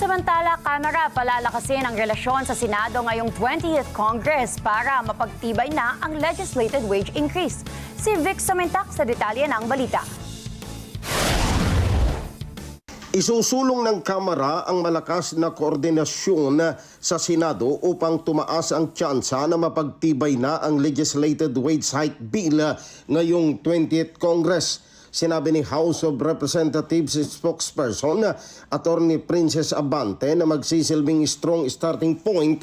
Samantala, Kamara palalakasin ang relasyon sa Senado ngayong 20th Congress para mapagtibay na ang legislated wage increase. Si Vic Samintak sa detalye ng balita. Isusulong ng Kamara ang malakas na koordinasyon sa Senado upang tumaas ang tsansa na mapagtibay na ang legislated wage hike bill ngayong 20th Congress. Sinabi ni House of Representatives spokesperson Attorney Princess Abante na magsisilbing strong starting point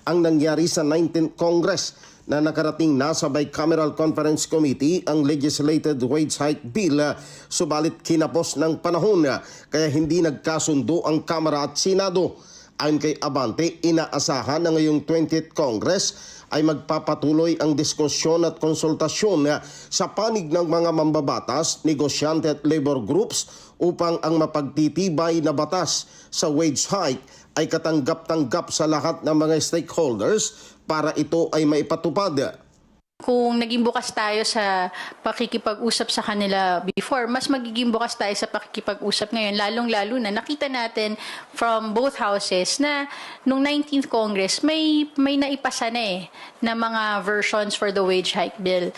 ang nangyari sa 19th Congress na nakarating na sa Bicameral Conference Committee ang legislated wage hike bill, subalit kinapos ng panahon kaya hindi nagkasundo ang Kamara at Senado. Ayon kay Abante, inaasahan na ngayong 20th Congress ay magpapatuloy ang diskusyon at konsultasyon sa panig ng mga mambabatas, negosyante at labor groups upang ang mapagtitibay na batas sa wage hike ay katanggap-tanggap sa lahat ng mga stakeholders para ito ay maipatupad. Kung naging bukas tayo sa pakikipag-usap sa kanila before, mas magiging bukas tayo sa pakikipag-usap ngayon. Lalong-lalo na nakita natin from both houses na nung 19th Congress may naipasa na na mga versions for the wage hike bill.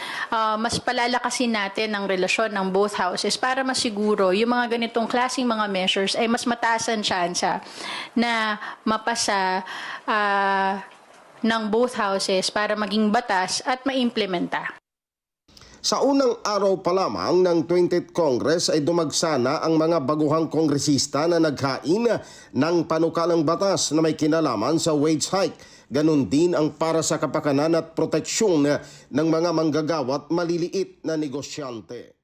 Mas palalakasin natin ang relasyon ng both houses para masiguro yung mga ganitong klaseng mga measures ay mas mataas ang tsansa na mapasa ng both houses para maging batas at maimplementa. Sa unang araw pa lamang ng 20th Congress ay dumagsana ang mga baguhang kongresista na naghain ng panukalang batas na may kinalaman sa wage hike. Ganon din ang para sa kapakanan at proteksyon ng mga manggagawa at maliliit na negosyante.